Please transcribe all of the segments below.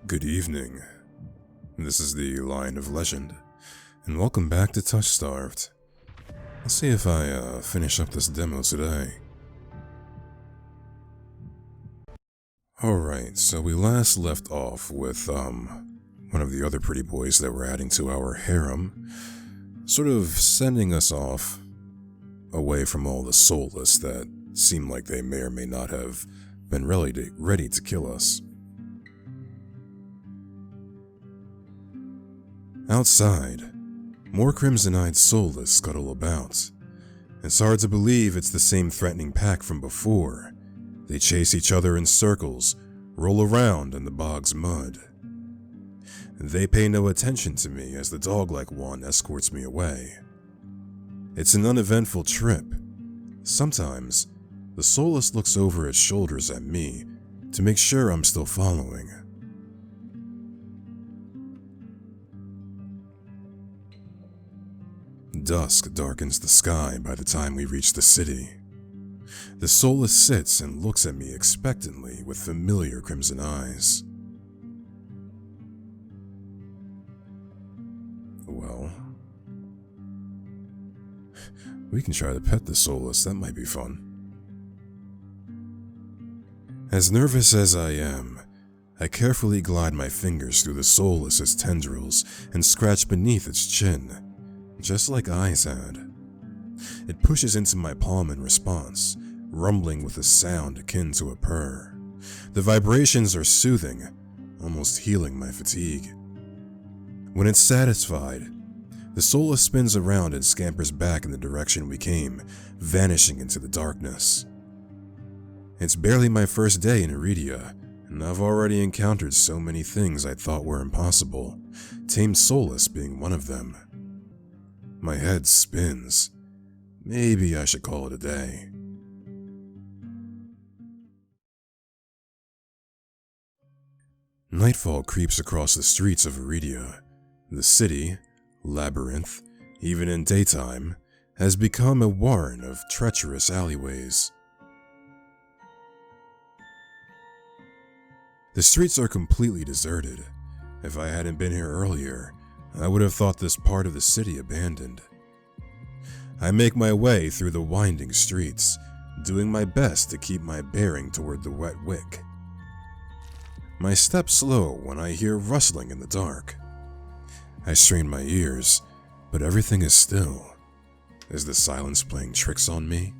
Good evening. This is the Lion of Legend, and welcome back to Touchstarved. Let's see if I finish up this demo today. Alright, so we last left off with one of the other pretty boys that we're adding to our harem, sort of sending us off away from all the soulless that seem like they may or may not have been ready to kill us. Outside, more crimson-eyed soulless scuttle about. It's hard to believe it's the same threatening pack from before. They chase each other in circles, roll around in the bog's mud. They pay no attention to me as the dog-like one escorts me away. It's an uneventful trip. Sometimes, the soulless looks over its shoulders at me to make sure I'm still following. Dusk darkens the sky by the time we reach the city. The soulless sits and looks at me expectantly with familiar crimson eyes. Well, we can try to pet the soulless, that might be fun. As nervous as I am, I carefully glide my fingers through the soulless's tendrils and scratch beneath its chin. Just like Eyes had. It pushes into my palm in response, rumbling with a sound akin to a purr. The vibrations are soothing, almost healing my fatigue. When it's satisfied, the soulless spins around and scampers back in the direction we came, vanishing into the darkness. It's barely my first day in Iridia, and I've already encountered so many things I thought were impossible, tamed soulless being one of them. My head spins. Maybe I should call it a day. Nightfall creeps across the streets of Iridia. The city, labyrinth, even in daytime, has become a warren of treacherous alleyways. The streets are completely deserted. If I hadn't been here earlier, I would have thought this part of the city abandoned. I make my way through the winding streets, doing my best to keep my bearing toward the wet wick. My steps slow when I hear rustling in the dark. I strain my ears, but everything is still. Is the silence playing tricks on me?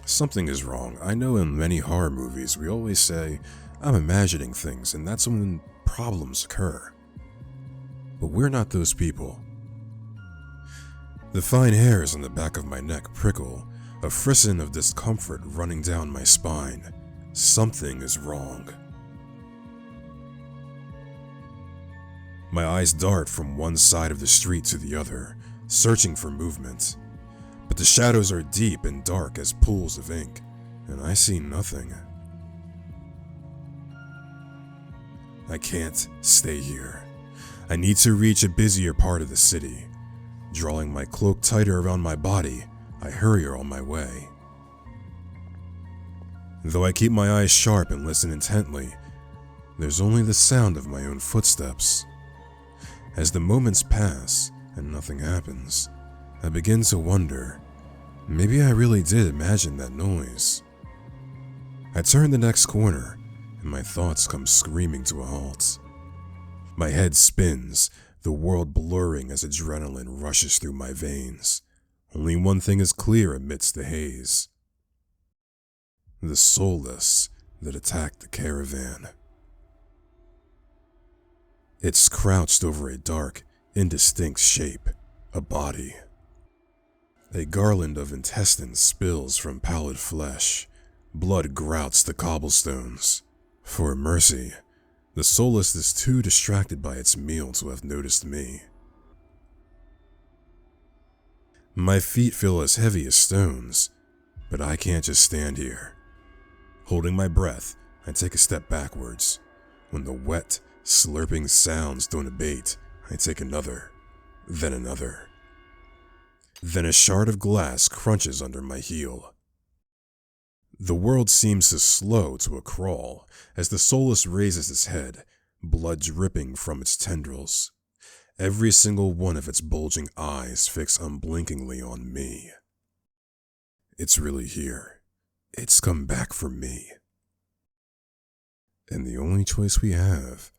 Something is wrong. I know in many horror movies we always say, I'm imagining things, and that's when problems occur. But we're not those people. The fine hairs on the back of my neck prickle, a frisson of discomfort running down my spine. Something is wrong. My eyes dart from one side of the street to the other, searching for movement. But the shadows are deep and dark as pools of ink, and I see nothing. I can't stay here. I need to reach a busier part of the city. Drawing my cloak tighter around my body, I hurry on my way. Though I keep my eyes sharp and listen intently, there's only the sound of my own footsteps. As the moments pass and nothing happens, I begin to wonder, maybe I really did imagine that noise. I turn the next corner, and my thoughts come screaming to a halt. My head spins, the world blurring as adrenaline rushes through my veins. Only one thing is clear amidst the haze. The soulless that attacked the caravan. It's crouched over a dark, indistinct shape, a body. A garland of intestines spills from pallid flesh. Blood grouts the cobblestones. For mercy, the soulless is too distracted by its meal to have noticed me. My feet feel as heavy as stones, but I can't just stand here. Holding my breath, I take a step backwards. When the wet, slurping sounds don't abate, I take another, then another. Then a shard of glass crunches under my heel. The world seems to slow to a crawl as the soulless raises its head, blood dripping from its tendrils. Every single one of its bulging eyes fixed unblinkingly on me. It's really here. It's come back for me. And the only choice we have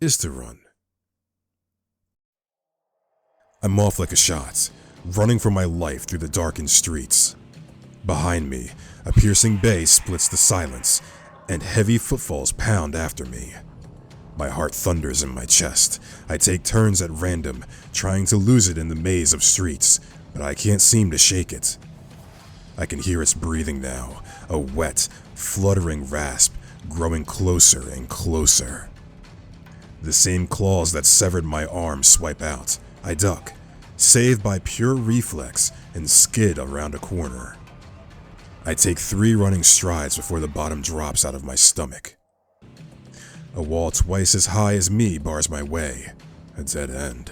is to run. I'm off like a shot, running for my life through the darkened streets. Behind me, a piercing bay splits the silence, and heavy footfalls pound after me. My heart thunders in my chest. I take turns at random, trying to lose it in the maze of streets, but I can't seem to shake it. I can hear its breathing now, a wet, fluttering rasp, growing closer and closer. The same claws that severed my arm swipe out. I duck, saved by pure reflex, and skid around a corner. I take 3 running strides before the bottom drops out of my stomach. A wall twice as high as me bars my way, a dead end.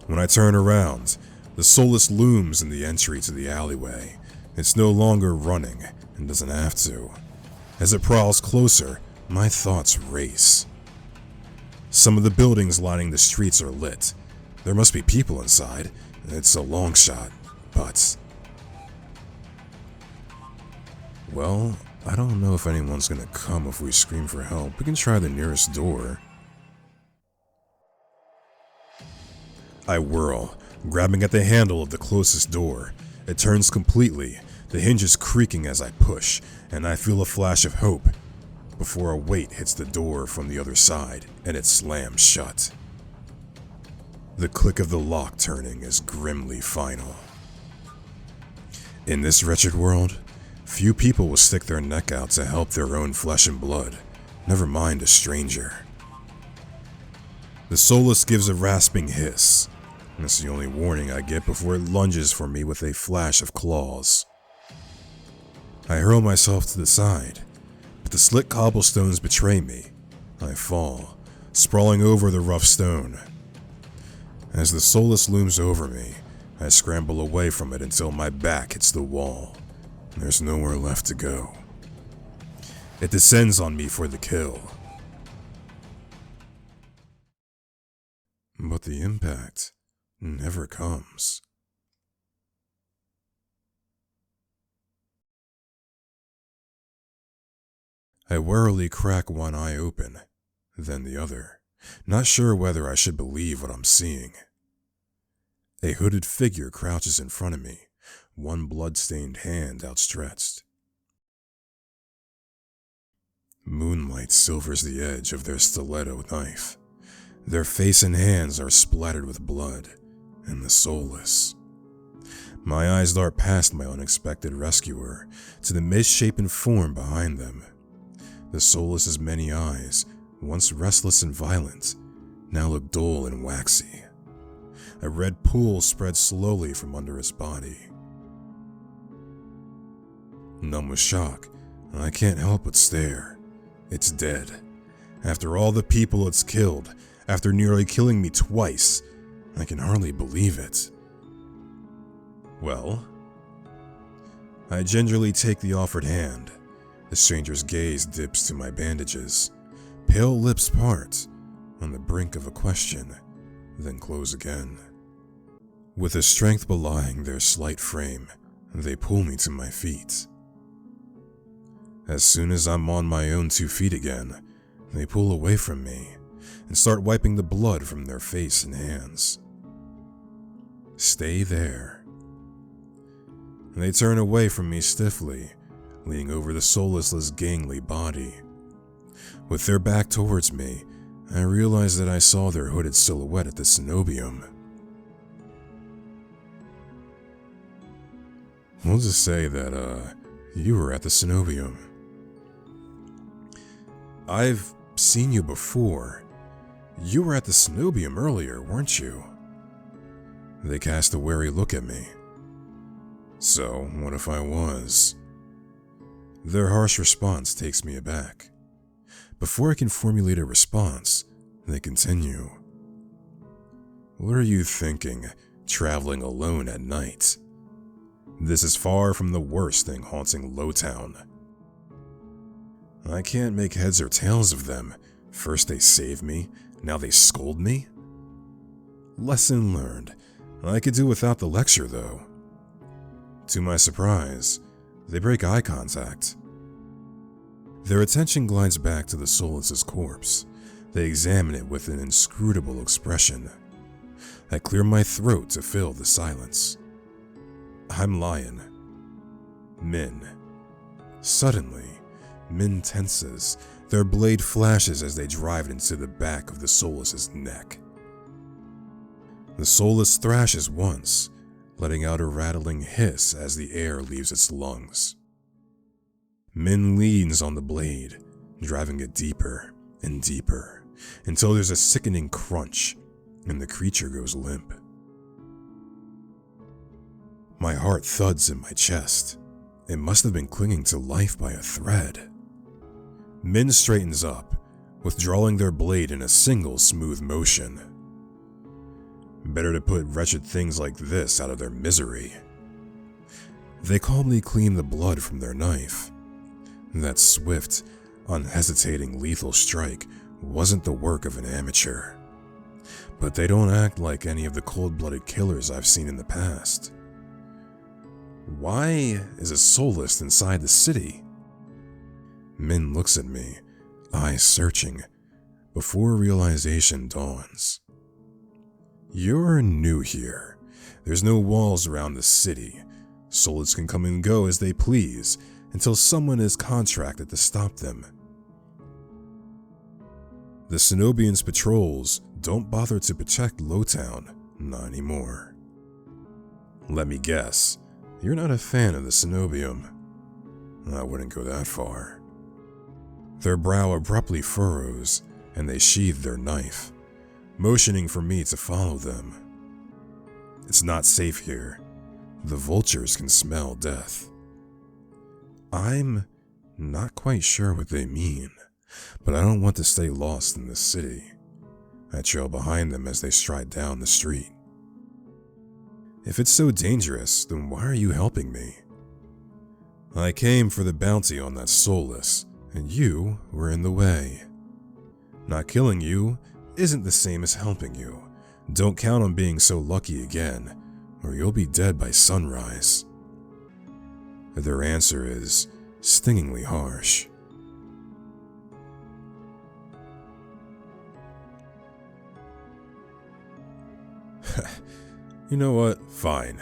When I turn around, the soulless looms in the entry to the alleyway. It's no longer running, and doesn't have to. As it prowls closer, my thoughts race. Some of the buildings lining the streets are lit. There must be people inside. It's a long shot, but... Well, I don't know if anyone's gonna come if we scream for help. We can try the nearest door. I whirl, grabbing at the handle of the closest door. It turns completely, the hinges creaking as I push, and I feel a flash of hope before a weight hits the door from the other side and it slams shut. The click of the lock turning is grimly final. In this wretched world, few people will stick their neck out to help their own flesh and blood, never mind a stranger. The soulless gives a rasping hiss. That's the only warning I get before it lunges for me with a flash of claws. I hurl myself to the side, but the slick cobblestones betray me. I fall, sprawling over the rough stone. As the soulless looms over me, I scramble away from it until my back hits the wall. There's nowhere left to go. It descends on me for the kill. But the impact never comes. I warily crack one eye open, then the other, not sure whether I should believe what I'm seeing. A hooded figure crouches in front of me, one blood-stained hand outstretched. Moonlight silvers the edge of their stiletto knife. Their face and hands are splattered with blood, and the soulless. My eyes dart past my unexpected rescuer to the misshapen form behind them. The soulless's many eyes, once restless and violent, now look dull and waxy. A red pool spreads slowly from under its body. Numb with shock, I can't help but stare. It's dead. After all the people it's killed, after nearly killing me twice, I can hardly believe it. Well? I gingerly take the offered hand. The stranger's gaze dips to my bandages. Pale lips part, on the brink of a question, then close again. With a strength belying their slight frame, they pull me to my feet. As soon as I'm on my own 2 feet again, they pull away from me and start wiping the blood from their face and hands. Stay there. They turn away from me stiffly, leaning over the soulless' gangly body. With their back towards me, I realize that I saw their hooded silhouette at the cenobium. We'll just say that, you were at the cenobium. I've seen you before. You were at the cenobium earlier, weren't you? They cast a wary look at me. So, what if I was? Their harsh response takes me aback. Before I can formulate a response, they continue. What are you thinking, traveling alone at night? This is far from the worst thing haunting Lowtown. I can't make heads or tails of them. First they save me, now they scold me? Lesson learned. I could do without the lecture, though. To my surprise, they break eye contact. Their attention glides back to the soulless's corpse. They examine it with an inscrutable expression. I clear my throat to fill the silence. I'm Lion. Min. Suddenly, Min tenses. Their blade flashes as they drive it into the back of the soulless's neck. The soulless thrashes once, letting out a rattling hiss as the air leaves its lungs. Min leans on the blade, driving it deeper and deeper, until there's a sickening crunch and the creature goes limp. My heart thuds in my chest. It must have been clinging to life by a thread. Min straightens up, withdrawing their blade in a single smooth motion. Better to put wretched things like this out of their misery. They calmly clean the blood from their knife. That swift, unhesitating lethal strike wasn't the work of an amateur. But they don't act like any of the cold-blooded killers I've seen in the past. Why is a soulless inside the city? Min looks at me, eyes searching, before realization dawns. You're new here. There's no walls around the city. Soulless can come and go as they please until someone is contracted to stop them. The Cenobians' patrols don't bother to protect Lowtown, not anymore. Let me guess, you're not a fan of the Cenobium. I wouldn't go that far. Their brow abruptly furrows, and they sheathe their knife, motioning for me to follow them. It's not safe here. The vultures can smell death. I'm not quite sure what they mean, but I don't want to stay lost in this city. I trail behind them as they stride down the street. If it's so dangerous, then why are you helping me? I came for the bounty on that soulless, and you were in the way. Not killing you isn't the same as helping you. Don't count on being so lucky again, or you'll be dead by sunrise. Their answer is stingingly harsh. You know what? Fine.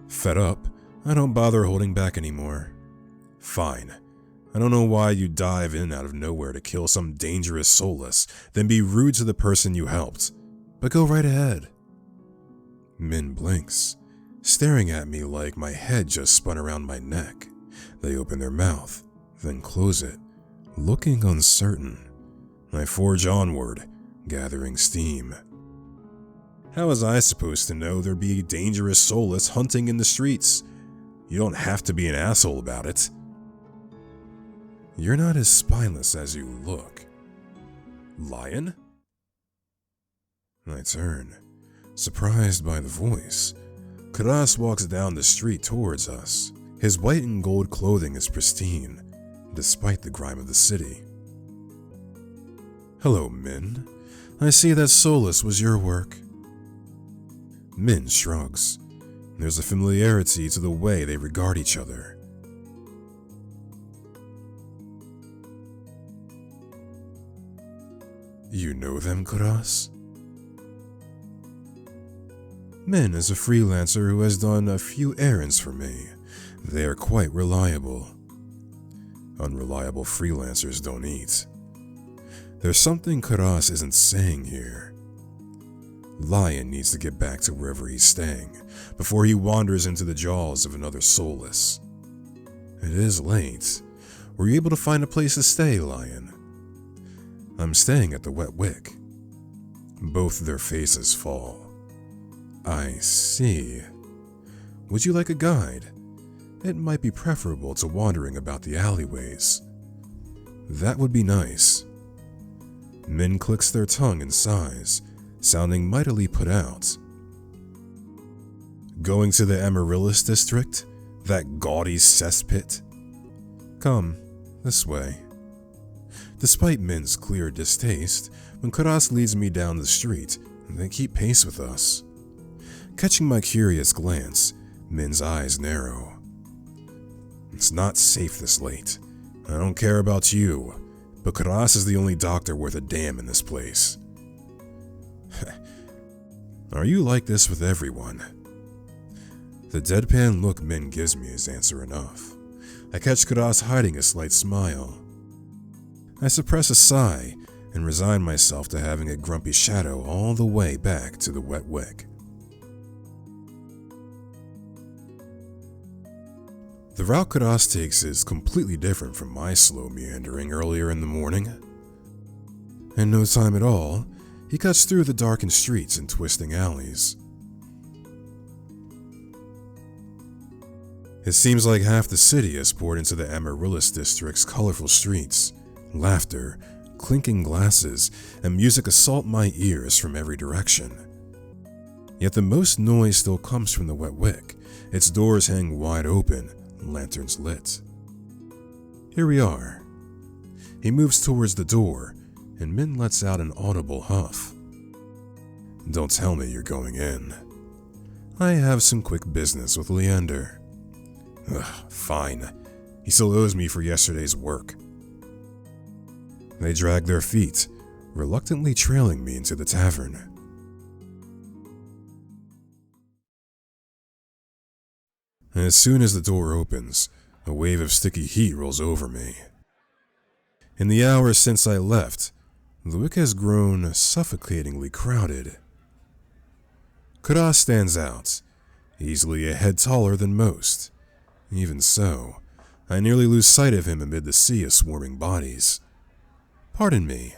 Fed up, I don't bother holding back anymore. Fine. I don't know why you dive in out of nowhere to kill some dangerous soulless, then be rude to the person you helped. But go right ahead. Min blinks, staring at me like my head just spun around my neck. They open their mouth, then close it, looking uncertain. I forge onward, gathering steam. How was I supposed to know there'd be dangerous soulless hunting in the streets? You don't have to be an asshole about it. You're not as spineless as you look. Lion? I turn, surprised by the voice. Karas walks down the street towards us. His white and gold clothing is pristine, despite the grime of the city. Hello, Min. I see that soulless was your work. Min shrugs. There's a familiarity to the way they regard each other. You know them, Karas? Min is a freelancer who has done a few errands for me. They are quite reliable. Unreliable freelancers don't eat. There's something Karas isn't saying here. Lion needs to get back to wherever he's staying before he wanders into the jaws of another soulless. It is late. Were you able to find a place to stay, Lion? I'm staying at the Wet Wick. Both their faces fall. I see. Would you like a guide? It might be preferable to wandering about the alleyways. That would be nice. Min clicks their tongue and sighs, sounding mightily put out. Going to the Amaryllis district? That gaudy cesspit? Come, this way. Despite Min's clear distaste, when Karas leads me down the street, they keep pace with us. Catching my curious glance, Min's eyes narrow. It's not safe this late. I don't care about you, but Karas is the only doctor worth a damn in this place. Are you like this with everyone? The deadpan look Min gives me is answer enough. I catch Karas hiding a slight smile. I suppress a sigh and resign myself to having a grumpy shadow all the way back to the wet wick. The route Karas takes is completely different from my slow meandering earlier in the morning. In no time at all, he cuts through the darkened streets and twisting alleys. It seems like half the city has poured into the Amaryllis district's colorful streets. Laughter, clinking glasses, and music assault my ears from every direction. Yet the most noise still comes from the wet wick. Its doors hang wide open, lanterns lit. Here we are. He moves towards the door, and Min lets out an audible huff. Don't tell me you're going in. I have some quick business with Leander. Fine. He still owes me for yesterday's work. They drag their feet, reluctantly trailing me into the tavern. As soon as the door opens, a wave of sticky heat rolls over me. In the hours since I left, the wick has grown suffocatingly crowded. Karas stands out, easily a head taller than most. Even so, I nearly lose sight of him amid the sea of swarming bodies. Pardon me.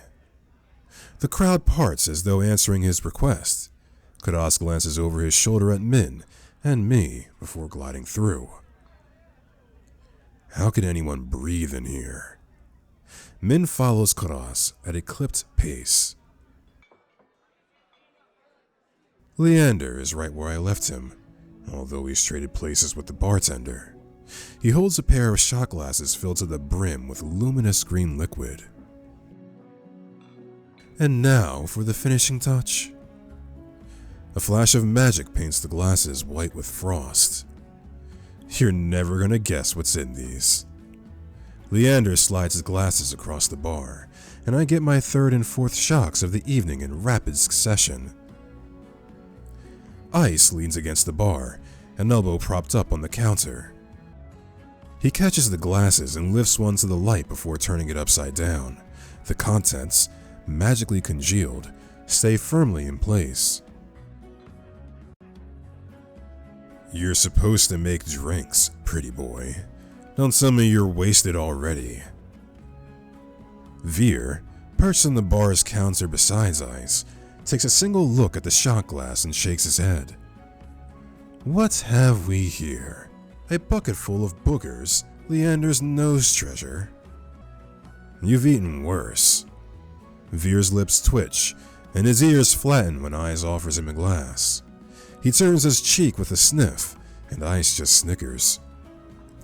The crowd parts as though answering his request. Karas glances over his shoulder at Min and me before gliding through. How can anyone breathe in here? Min follows Karas at a clipped pace. Leander is right where I left him, although he's traded places with the bartender. He holds a pair of shot glasses filled to the brim with luminous green liquid. And now for the finishing touch. A flash of magic paints the glasses white with frost. You're never gonna guess what's in these. Leander slides his glasses across the bar, and I get my third and fourth shocks of the evening in rapid succession. Ice leans against the bar, an elbow propped up on the counter. He catches the glasses and lifts one to the light before turning it upside down. The contents, magically congealed, stay firmly in place. You're supposed to make drinks, pretty boy. Don't tell me you're wasted already. Veer, perched on the bar's counter beside Ice, takes a single look at the shot glass and shakes his head. What have we here? A bucket full of boogers, Leander's nose treasure. You've eaten worse. Veer's lips twitch, and his ears flatten when Ice offers him a glass. He turns his cheek with a sniff, and Ice just snickers.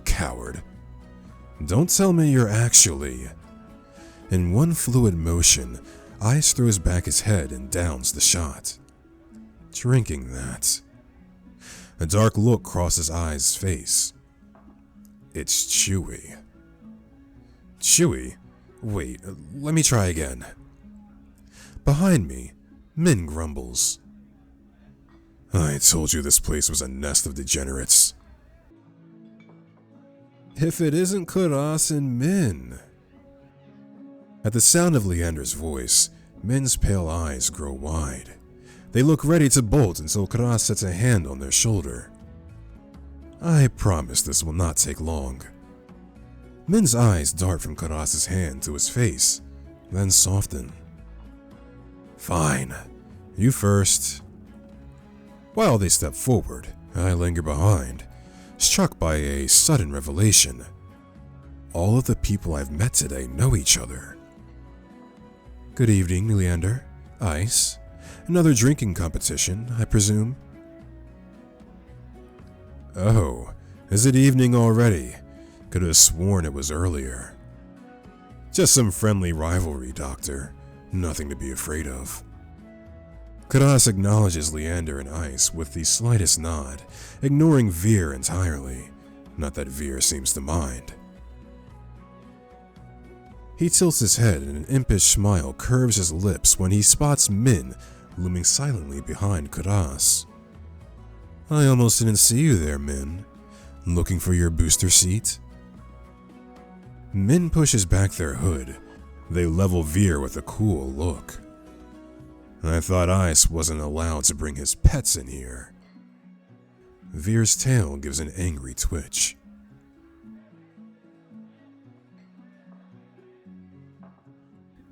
Coward. Don't tell me you're actually... In one fluid motion, Ice throws back his head and downs the shot. Drinking that. A dark look crosses Ice's face. It's chewy. Chewy? Wait, let me try again. Behind me, Min grumbles. I told you this place was a nest of degenerates. If it isn't Karas and Min. At the sound of Leander's voice, Min's pale eyes grow wide. They look ready to bolt until Karas sets a hand on their shoulder. I promise this will not take long. Min's eyes dart from Karas's hand to his face, then soften. Fine, you first. While they step forward, I linger behind, struck by a sudden revelation. All of the people I've met today know each other. Good evening, Leander. Ice. Another drinking competition, I presume? Oh, Is it evening already? Could have sworn it was earlier. Just some friendly rivalry, Doctor. Nothing to be afraid of. Karas acknowledges Leander and Ice with the slightest nod, ignoring Veer entirely. Not that Veer seems to mind. He tilts his head and an impish smile curves his lips when he spots Min looming silently behind Karas. I almost didn't see you there, Min. Looking for your booster seat? Min pushes back their hood. They level Veer with a cool look. I thought Ice wasn't allowed to bring his pets in here. Veer's tail gives an angry twitch.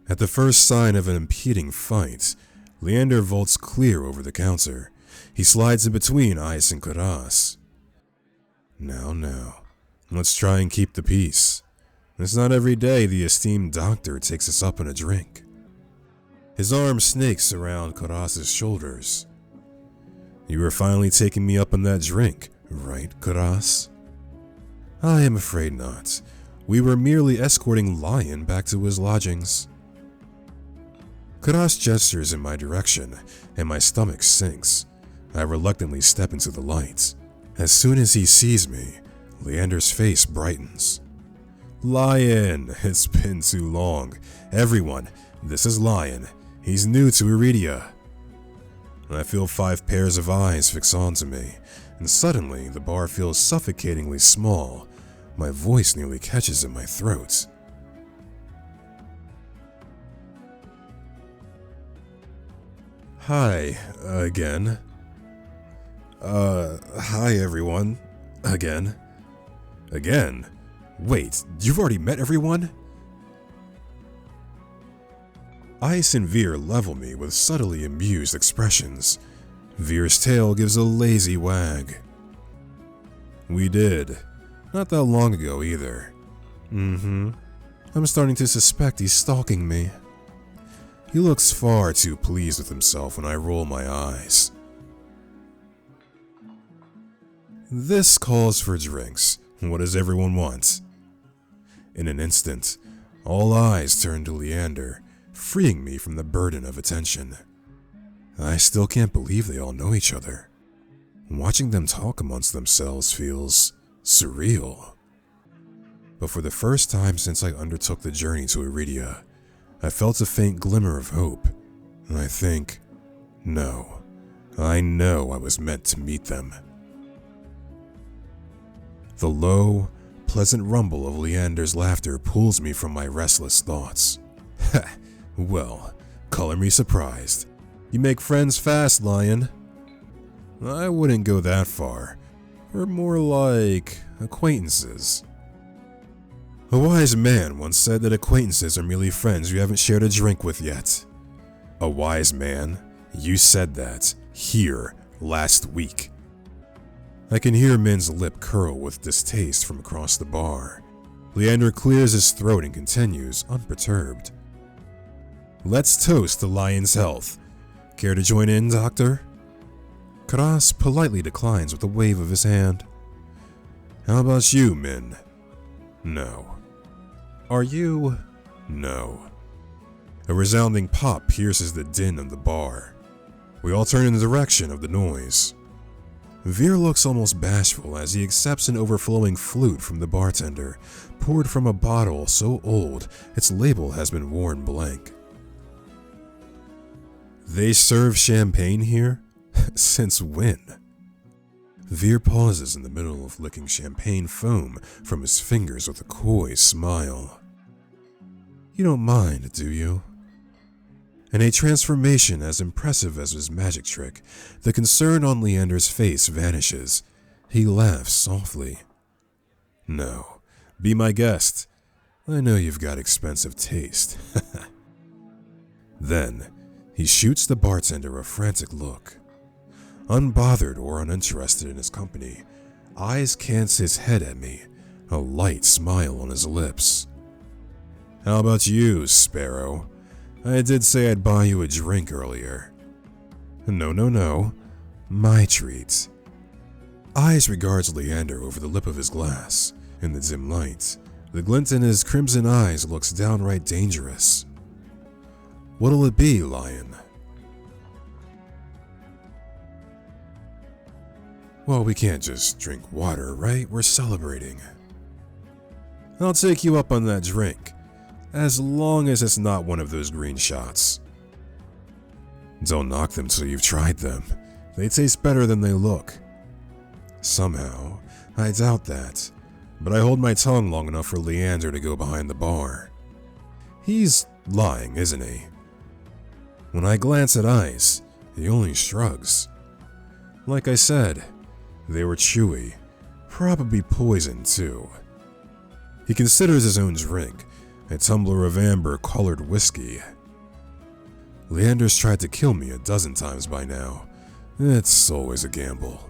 At the first sign of an impeding fight, Leander vaults clear over the counter. He slides in between Ice and Karas. Now, let's try and keep the peace. It's not every day the esteemed doctor takes us up on a drink. His arm snakes around Karas's shoulders. You were finally taking me up on that drink, right, Karas? I am afraid not. We were merely escorting Lion back to his lodgings. Karas gestures in my direction, and my stomach sinks. I reluctantly step into the light. As soon as he sees me, Leander's face brightens. Lion, it's been too long. Everyone, this is Lion. He's new to Iridia. I feel 5 pairs of eyes fix onto me, and suddenly the bar feels suffocatingly small. My voice nearly catches in my throat. Hi, again. Hi everyone. Again. Again? Wait, you've already met everyone? Ice and Veer level me with subtly amused expressions. Veer's tail gives a lazy wag. We did. Not that long ago either. I'm starting to suspect he's stalking me. He looks far too pleased with himself when I roll my eyes. This calls for drinks. What does everyone want? In an instant, all eyes turn to Leander, freeing me from the burden of attention. I still can't believe they all know each other. Watching them talk amongst themselves feels surreal. But for the first time since I undertook the journey to Iridia, I felt a faint glimmer of hope. I think, no, I know I was meant to meet them. The low, pleasant rumble of Leander's laughter pulls me from my restless thoughts. Ha! Well, color me surprised. You make friends fast, Lion. I wouldn't go that far. We're more like acquaintances. A wise man once said that acquaintances are merely friends you haven't shared a drink with yet. A wise man? You said that here last week. I can hear Min's lip curl with distaste from across the bar. Leander clears his throat and continues, unperturbed. Let's toast the Lion's health. Care to join in, Doctor? Karas politely declines with a wave of his hand. How about you, Min? No. Are you? No. A resounding pop pierces the din of the bar. We all turn in the direction of the noise. Veer looks almost bashful as he accepts an overflowing flute from the bartender, poured from a bottle so old its label has been worn blank. They serve champagne here? Since when? Veer pauses in the middle of licking champagne foam from his fingers with a coy smile. You don't mind, do you? In a transformation as impressive as his magic trick, the concern on Leander's face vanishes. He laughs softly. No, be my guest. I know you've got expensive taste. Then, he shoots the bartender a frantic look. Unbothered or uninterested in his company, Eyes cants his head at me, a light smile on his lips. How about you, Sparrow? I did say I'd buy you a drink earlier. No. My treat. Eyes regards Leander over the lip of his glass. In the dim light, the glint in his crimson eyes looks downright dangerous. What'll it be, Lion? Well, we can't just drink water, right? We're celebrating. I'll take you up on that drink, as long as it's not one of those green shots. Don't knock them till you've tried them. They taste better than they look. Somehow, I doubt that, but I hold my tongue long enough for Leander to go behind the bar. He's lying, isn't he? When I glance at Ice, he only shrugs. Like I said, they were chewy, probably poisoned too. He considers his own drink a tumbler of amber-colored whiskey. Leander's tried to kill me a dozen times by now. It's always a gamble.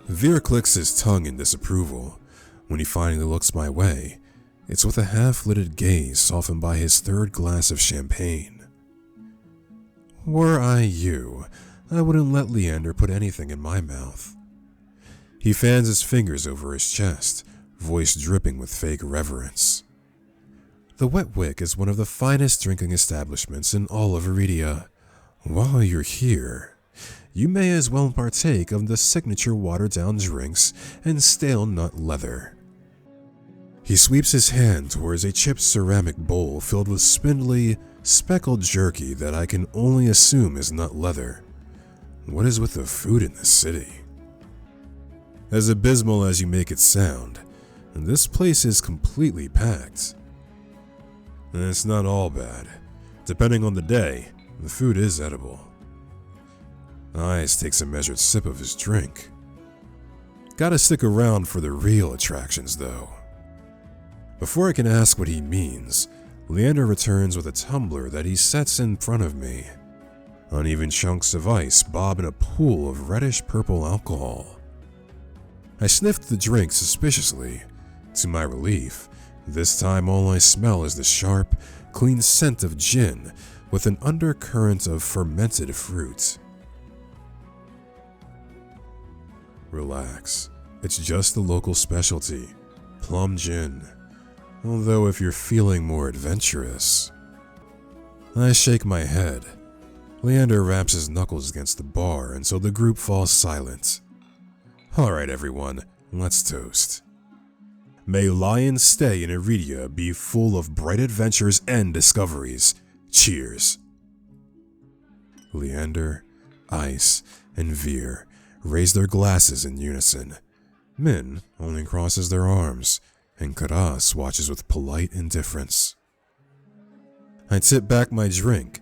Veer clicks his tongue in disapproval. When he finally looks my way, it's with a half-lidded gaze softened by his third glass of champagne. Were I you, I wouldn't let Leander put anything in my mouth. He fans his fingers over his chest, voice dripping with fake reverence. The Wet Wick is one of the finest drinking establishments in all of Iridia. While you're here, you may as well partake of the signature watered-down drinks and stale nut leather. He sweeps his hand towards a chipped ceramic bowl filled with spindly, speckled jerky that I can only assume is nut leather. What is with the food in this city? As abysmal as you make it sound, this place is completely packed. And it's not all bad. Depending on the day, the food is edible. Ice takes a measured sip of his drink. Gotta stick around for the real attractions, though. Before I can ask what he means, Leander returns with a tumbler that he sets in front of me. Uneven chunks of ice bob in a pool of reddish-purple alcohol. I sniffed the drink suspiciously. To my relief, this time all I smell is the sharp, clean scent of gin with an undercurrent of fermented fruit. Relax, it's just the local specialty, plum gin. Although if you're feeling more adventurous. I shake my head. Leander wraps his knuckles against the bar until the group falls silent. Alright everyone, let's toast. May Lion's stay in Iridia be full of bright adventures and discoveries. Cheers. Leander, Ice, and Veer raise their glasses in unison. Min only crosses their arms, and Karas watches with polite indifference. I tip back my drink.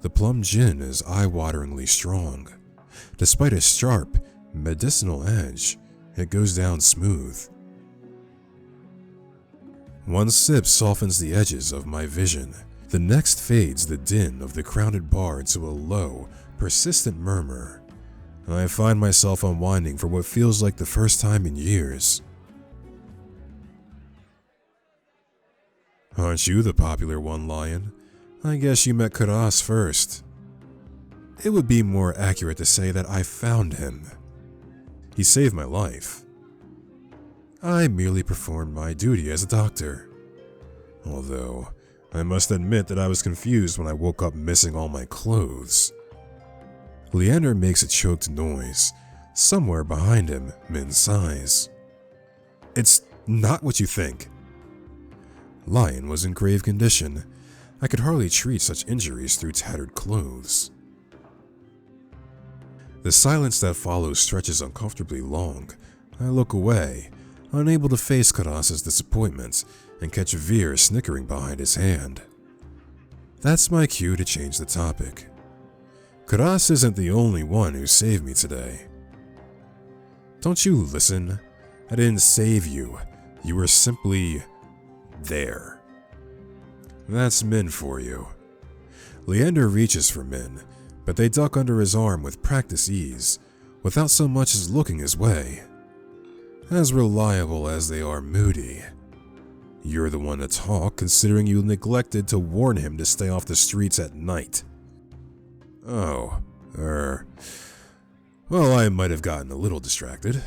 The plum gin is eye-wateringly strong. Despite its sharp, medicinal edge, it goes down smooth. One sip softens the edges of my vision. The next fades the din of the crowded bar into a low, persistent murmur. I find myself unwinding for what feels like the first time in years. Aren't you the popular one, Lion? I guess you met Karas first. It would be more accurate to say that I found him. He saved my life. I merely performed my duty as a doctor. Although, I must admit that I was confused when I woke up missing all my clothes. Leander makes a choked noise. Somewhere behind him, Min sighs. It's not what you think. Lion was in grave condition. I could hardly treat such injuries through tattered clothes. The silence that follows stretches uncomfortably long. I look away, unable to face Karas's disappointment, and catch Veer snickering behind his hand. That's my cue to change the topic. Karas isn't the only one who saved me today. Don't you listen? I didn't save you. You were simply there. That's Min for you. Leander reaches for Min, but they duck under his arm with practiced ease, without so much as looking his way. As reliable as they are moody. You're the one to talk, considering you neglected to warn him to stay off the streets at night. Oh, Well, I might have gotten a little distracted.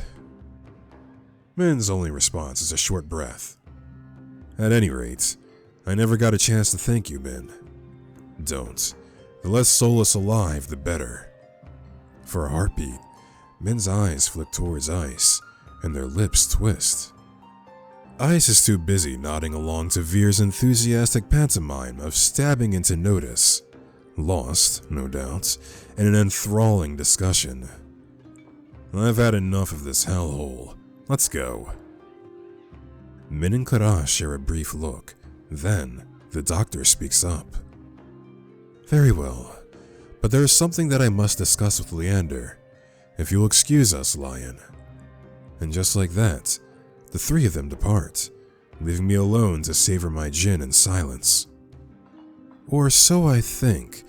Min's only response is a short breath. At any rate, I never got a chance to thank you, Min. Don't. The less soulless alive, the better. For a heartbeat, Min's eyes flick towards Ice, and their lips twist. Ice is too busy nodding along to Veer's enthusiastic pantomime of stabbing into notice, lost, no doubt, in an enthralling discussion. I've had enough of this hellhole. Let's go. Min and Kara share a brief look. Then, the doctor speaks up. Very well, but there is something that I must discuss with Leander. If you'll excuse us, Lion. And just like that, the three of them depart, leaving me alone to savor my gin in silence. Or so I think,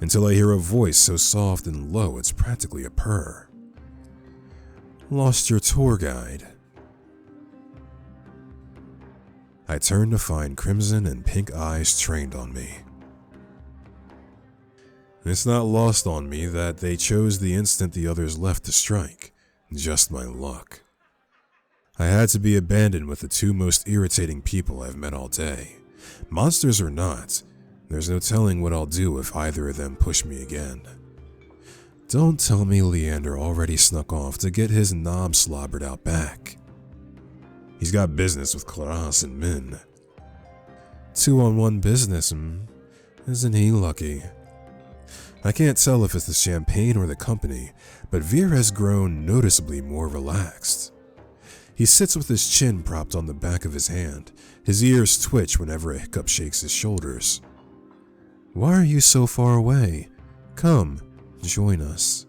until I hear a voice so soft and low it's practically a purr. Lost your tour guide. I turn to find crimson and pink eyes trained on me. It's not lost on me that they chose the instant the others left to strike. Just my luck. I had to be abandoned with the two most irritating people I've met all day. Monsters or not, there's no telling what I'll do if either of them push me again. Don't tell me Leander already snuck off to get his knob slobbered out back. He's got business with Claras and Min. 2-on-1 business, isn't he lucky? I can't tell if it's the champagne or the company, but Veer has grown noticeably more relaxed. He sits with his chin propped on the back of his hand. His ears twitch whenever a hiccup shakes his shoulders. Why are you so far away? Come, join us.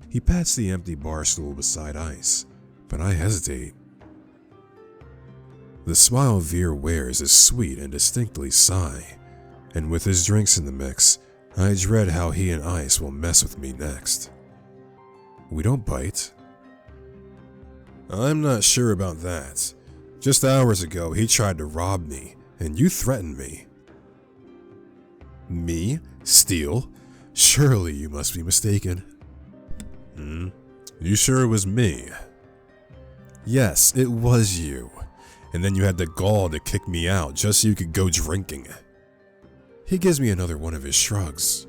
He pats the empty bar stool beside Ice, but I hesitate. The smile Veer wears is sweet and distinctly sigh, and with his drinks in the mix, I dread how he and Ice will mess with me next. We don't bite. I'm not sure about that. Just hours ago, he tried to rob me, and you threatened me. Me? Steal? Surely you must be mistaken. You sure it was me? Yes, it was you. And then you had the gall to kick me out just so you could go drinking. He gives me another one of his shrugs.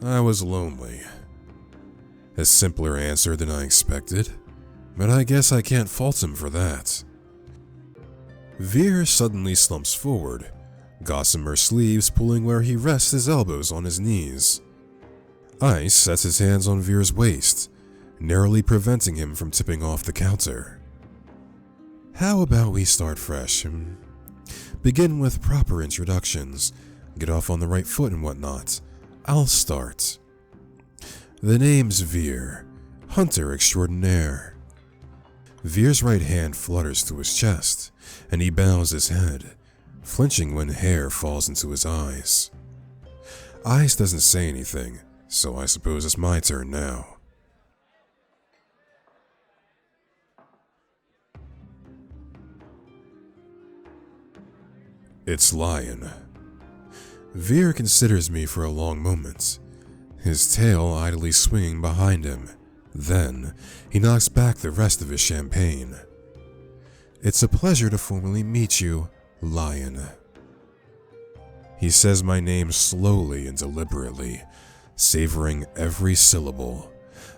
I was lonely. A simpler answer than I expected, but I guess I can't fault him for that. Veer suddenly slumps forward, gossamer sleeves pulling where he rests his elbows on his knees. Ice sets his hands on Veer's waist, narrowly preventing him from tipping off the counter. How about we start fresh? Begin with proper introductions, get off on the right foot and whatnot. I'll start. The name's Veer, hunter extraordinaire. Veer's right hand flutters to his chest, and he bows his head, flinching when hair falls into his eyes. Ice doesn't say anything, so I suppose it's my turn now. It's Lion. Veer considers me for a long moment, his tail idly swinging behind him. Then, he knocks back the rest of his champagne. It's a pleasure to formally meet you, Lion. He says my name slowly and deliberately, savoring every syllable.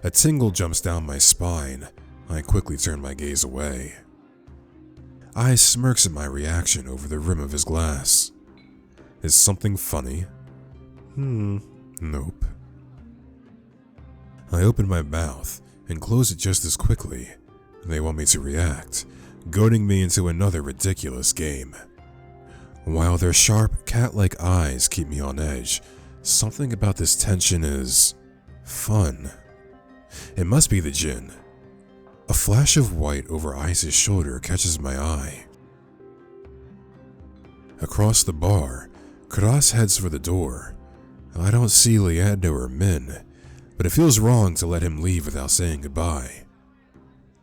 A tingle jumps down my spine. I quickly turn my gaze away. Ice smirks at my reaction over the rim of his glass. Is something funny? Nope. I open my mouth and close it just as quickly. They want me to react, goading me into another ridiculous game. While their sharp, cat-like eyes keep me on edge, something about this tension is fun. It must be the gin. A flash of white over Ice's shoulder catches my eye. Across the bar, Kras heads for the door. I don't see Leander or Min, but it feels wrong to let him leave without saying goodbye.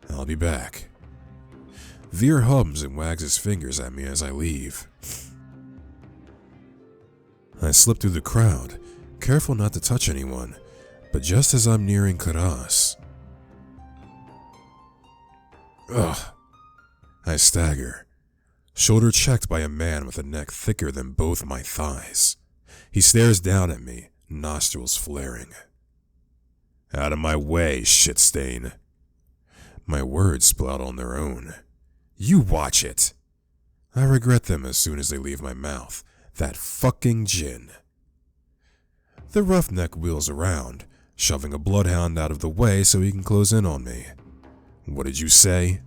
I'll be back. Veer hums and wags his fingers at me as I leave. I slip through the crowd, careful not to touch anyone, but just as I'm nearing Kras, Ugh. I stagger, shoulder checked by a man with a neck thicker than both my thighs. He stares down at me, nostrils flaring. Out of my way, shit stain. My words spill out on their own. You watch it. I regret them as soon as they leave my mouth. That fucking gin. The roughneck wheels around, shoving a bloodhound out of the way so he can close in on me. What did you say?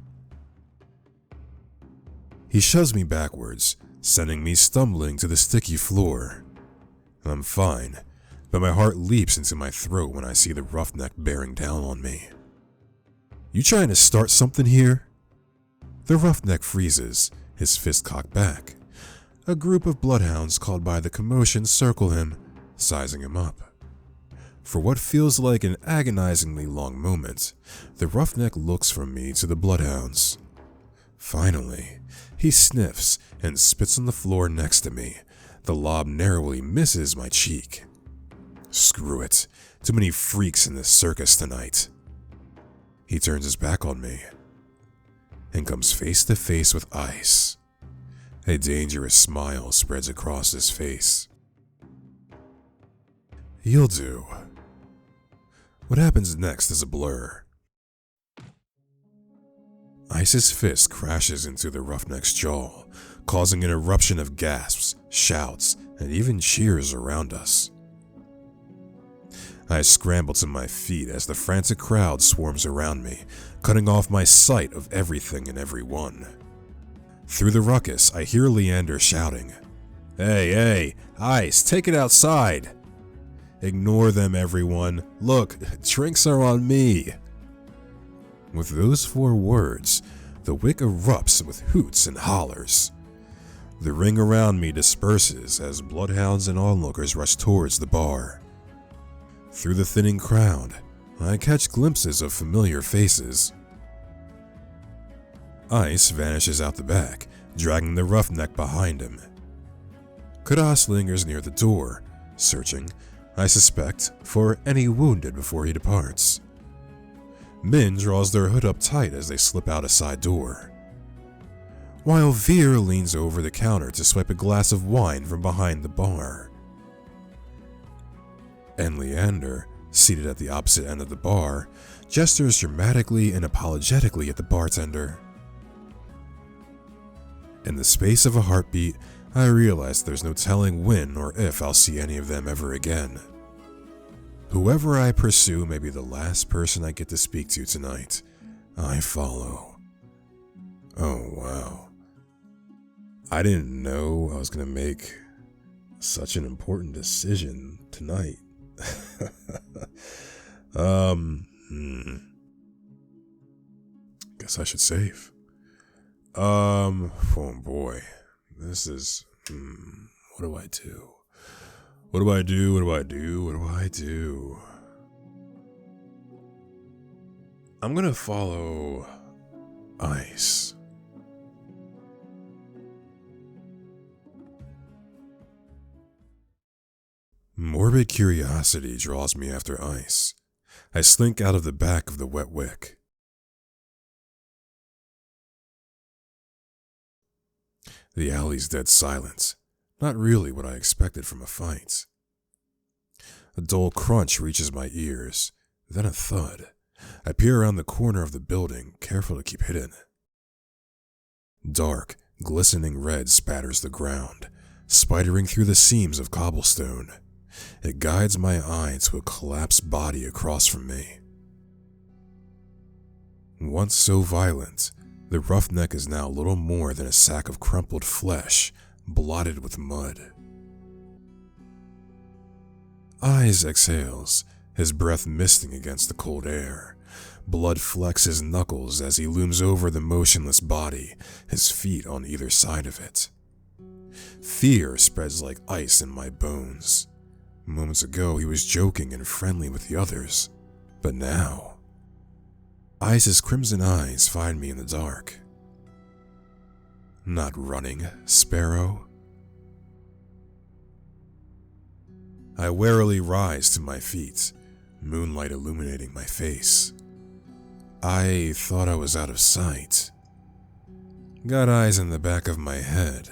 He shoves me backwards, sending me stumbling to the sticky floor. I'm fine, but my heart leaps into my throat when I see the roughneck bearing down on me. You trying to start something here? The roughneck freezes, his fist cocked back. A group of bloodhounds called by the commotion circle him, sizing him up. For what feels like an agonizingly long moment, the roughneck looks from me to the bloodhounds. Finally, he sniffs and spits on the floor next to me. The lob narrowly misses my cheek. Screw it, too many freaks in this circus tonight. He turns his back on me and comes face to face with Ice. A dangerous smile spreads across his face. You'll do. What happens next is a blur. Ice's fist crashes into the roughneck's jaw, causing an eruption of gasps, shouts, and even cheers around us. I scramble to my feet as the frantic crowd swarms around me, cutting off my sight of everything and everyone. Through the ruckus, I hear Leander shouting, Hey, Ice, take it outside! Ignore them, everyone. Look, drinks are on me. With those 4 words, the wick erupts with hoots and hollers. The ring around me disperses as bloodhounds and onlookers rush towards the bar. Through the thinning crowd, I catch glimpses of familiar faces. Ice vanishes out the back, dragging the roughneck behind him. Kadas lingers near the door, searching, I suspect, for any wounded before he departs. Min draws their hood up tight as they slip out a side door, while Veer leans over the counter to swipe a glass of wine from behind the bar. And Leander, seated at the opposite end of the bar, gestures dramatically and apologetically at the bartender. In the space of a heartbeat, I realize there's no telling when or if I'll see any of them ever again. Whoever I pursue may be the last person I get to speak to tonight. I follow. Oh, wow. I didn't know I was going to make such an important decision tonight. Guess I should save. Oh boy. This is, what do I do? What do I do? What do I do? What do I do? I'm gonna follow Ice. Morbid curiosity draws me after Ice. I slink out of the back of the wet wick. The alley's dead silent. Not really what I expected from a fight. A dull crunch reaches my ears, then a thud. I peer around the corner of the building, careful to keep hidden. Dark, glistening red spatters the ground, spidering through the seams of cobblestone. It guides my eye to a collapsed body across from me. Once so violent, the roughneck is now little more than a sack of crumpled flesh, blotted with mud. Eyes exhales, his breath misting against the cold air. Blood flecks his knuckles as he looms over the motionless body, his feet on either side of it. Fear spreads like ice in my bones. Moments ago, he was joking and friendly with the others, but now, Ice's crimson eyes find me in the dark. Not running, Sparrow. I warily rise to my feet, moonlight illuminating my face. I thought I was out of sight. Got eyes in the back of my head.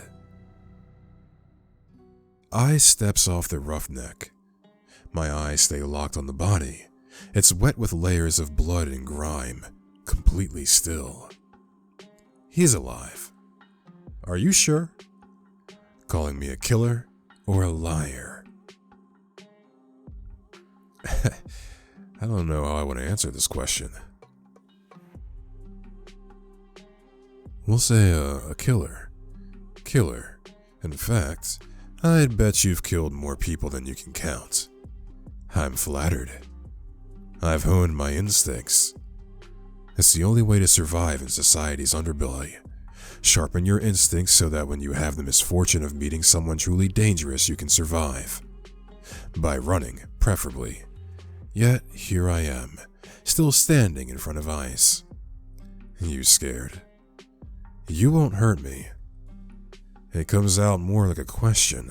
Ice steps off the roughneck. My eyes stay locked on the body. It's wet with layers of blood and grime, completely still. He's alive. Are you sure? Calling me a killer or a liar? I don't know how I want to answer this question. We'll say a killer. Killer. In fact, I'd bet you've killed more people than you can count. I'm flattered. I've honed my instincts. It's the only way to survive in society's underbelly. Sharpen your instincts so that when you have the misfortune of meeting someone truly dangerous, you can survive. By running, preferably. Yet, here I am, still standing in front of ice. You scared? You won't hurt me. It comes out more like a question.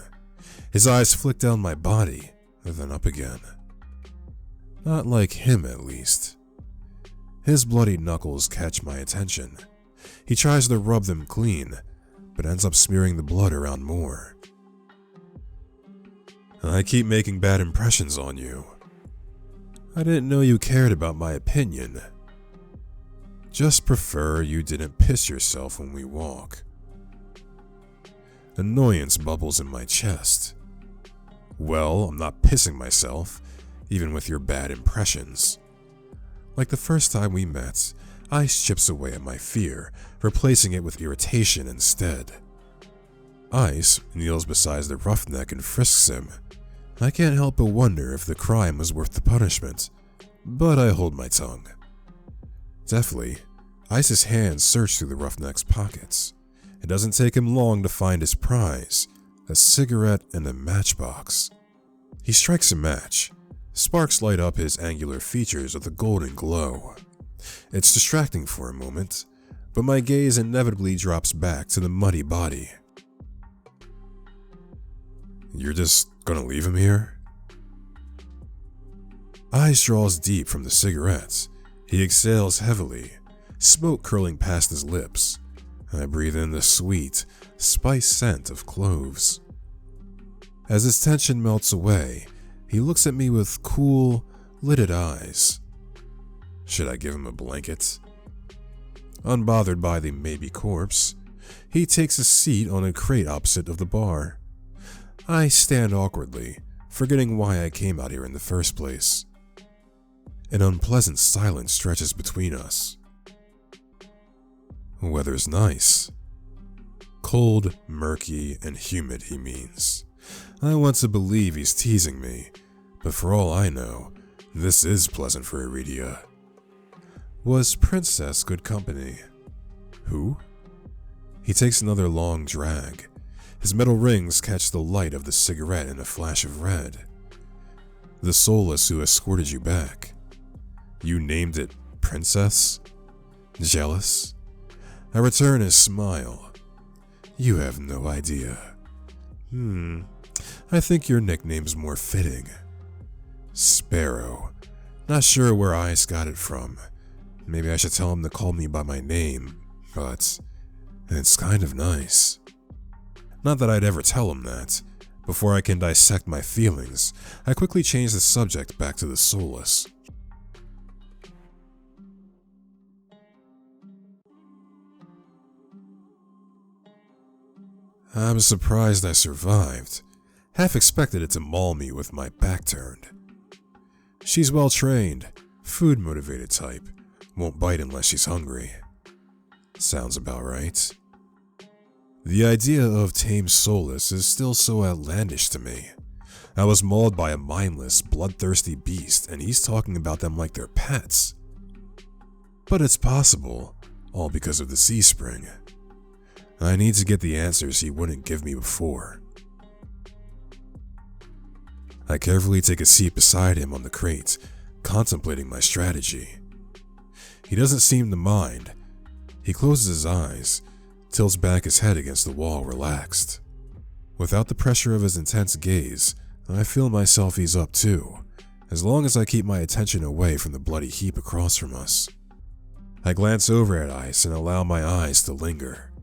His eyes flick down my body, then up again. Not like him, at least. His bloody knuckles catch my attention. He tries to rub them clean, but ends up smearing the blood around more. I keep making bad impressions on you. I didn't know you cared about my opinion. Just prefer you didn't piss yourself when we walk. Annoyance bubbles in my chest. Well, I'm not pissing myself, even with your bad impressions. Like the first time we met, ice chips away at my fear, replacing it with irritation instead. Ice kneels beside the roughneck and frisks him. I can't help but wonder if the crime was worth the punishment, but I hold my tongue. Deftly, Ice's hands search through the roughneck's pockets. It doesn't take him long to find his prize, a cigarette and a matchbox. He strikes a match. Sparks light up his angular features with a golden glow. It's distracting for a moment, but my gaze inevitably drops back to the muddy body. You're just gonna leave him here? Ice draws deep from the cigarettes. He exhales heavily, smoke curling past his lips. I breathe in the sweet, spice scent of cloves. As his tension melts away, he looks at me with cool, lidded eyes. Should I give him a blanket? Unbothered by the maybe corpse, he takes a seat on a crate opposite of the bar. I stand awkwardly, forgetting why I came out here in the first place. An unpleasant silence stretches between us. Weather's nice. Cold, murky, and humid, he means. I want to believe he's teasing me, but for all I know, this is pleasant for Iridia. Was Princess good company? Who? He takes another long drag. His metal rings catch the light of the cigarette in a flash of red. The soulless who escorted you back. You named it Princess? Jealous? I return his smile. You have no idea. I think your nickname's more fitting. Sparrow. Not sure where Ice got it from. Maybe I should tell him to call me by my name, but it's kind of nice. Not that I'd ever tell him that. Before I can dissect my feelings, I quickly change the subject back to the soulless. I'm surprised I survived. Half expected it to maul me with my back turned. She's well trained, food motivated type, won't bite unless she's hungry. Sounds about right. The idea of tame soulless is still so outlandish to me. I was mauled by a mindless, bloodthirsty beast, and he's talking about them like they're pets. But it's possible, all because of the sea spring. I need to get the answers he wouldn't give me before. I carefully take a seat beside him on the crate, contemplating my strategy. He doesn't seem to mind. He closes his eyes, tilts back his head against the wall, relaxed. Without the pressure of his intense gaze, I feel myself ease up too, as long as I keep my attention away from the bloody heap across from us. I glance over at Ice and allow my eyes to linger.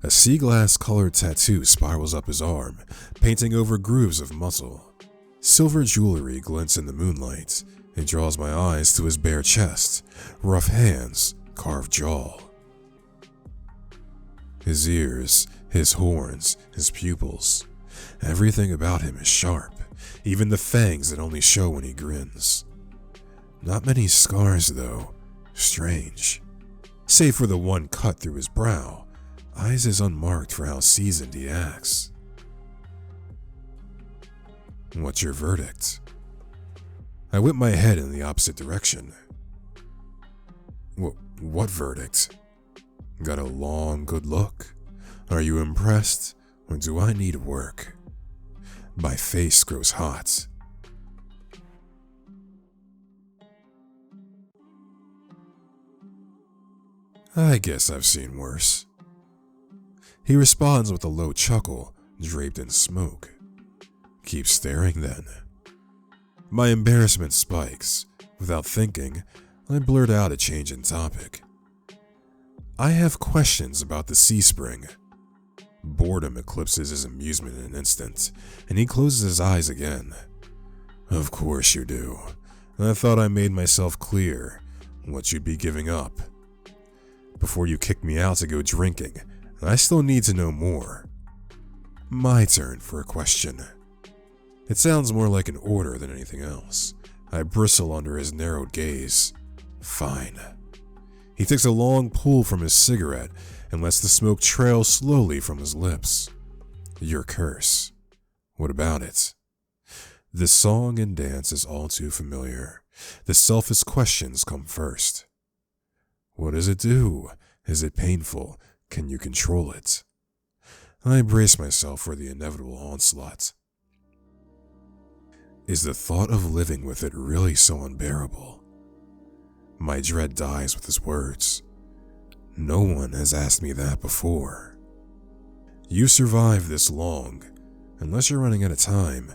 A sea glass colored tattoo spirals up his arm, painting over grooves of muscle. Silver jewelry glints in the moonlight and draws my eyes to his bare chest, rough hands, carved jaw. His ears, his horns, his pupils. Everything about him is sharp, even the fangs that only show when he grins. Not many scars though, strange. Save for the one cut through his brow, Eyes is unmarked for how seasoned he acts. What's your verdict? I whip my head in the opposite direction. What verdict? Got a long, good look? Are you impressed, or do I need work? My face grows hot. I guess I've seen worse. He responds with a low chuckle, draped in smoke. Keep staring then. My embarrassment spikes. Without thinking, I blurt out a change in topic. I have questions about the sea spring. Boredom eclipses his amusement in an instant, and he closes his eyes again. Of course you do. I thought I made myself clear what you'd be giving up. Before you kick me out to go drinking, I still need to know more. My turn for a question. It sounds more like an order than anything else. I bristle under his narrowed gaze. Fine. He takes a long pull from his cigarette and lets the smoke trail slowly from his lips. Your curse. What about it? The song and dance is all too familiar. The selfish questions come first. What does it do? Is it painful? Can you control it? I brace myself for the inevitable onslaught. Is the thought of living with it really so unbearable? My dread dies with his words. No one has asked me that before. You survived this long. Unless you're running out of time,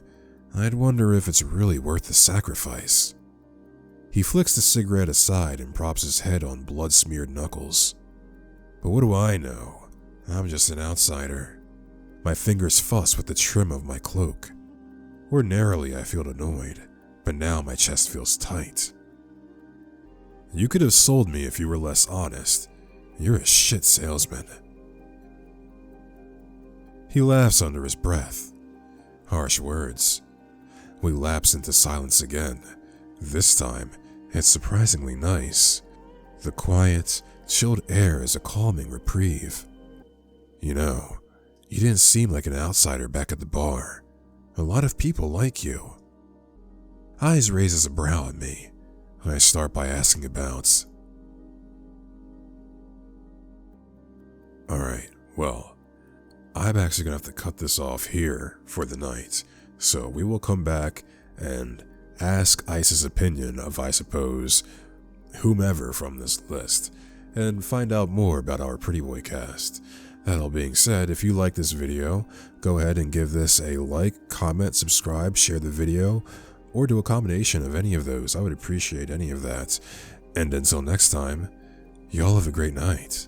I'd wonder if it's really worth the sacrifice. He flicks the cigarette aside and props his head on blood-smeared knuckles. But what do I know? I'm just an outsider. My fingers fuss with the trim of my cloak. Ordinarily, I feel annoyed, but now my chest feels tight. You could have sold me if you were less honest. You're a shit salesman. He laughs under his breath. Harsh words. We lapse into silence again. This time, it's surprisingly nice. The quiet, chilled air is a calming reprieve. You know, you didn't seem like an outsider back at the bar. A lot of people like you. Eyes raises a brow at me. I start by asking about. Alright, well, I'm actually gonna have to cut this off here for the night. So we will come back and ask Ice's opinion of, I suppose, whomever from this list, and find out more about our Pretty Boy cast. That all being said, if you like this video, go ahead and give this a like, comment, subscribe, share the video, or do a combination of any of those. I would appreciate any of that. And until next time, y'all have a great night.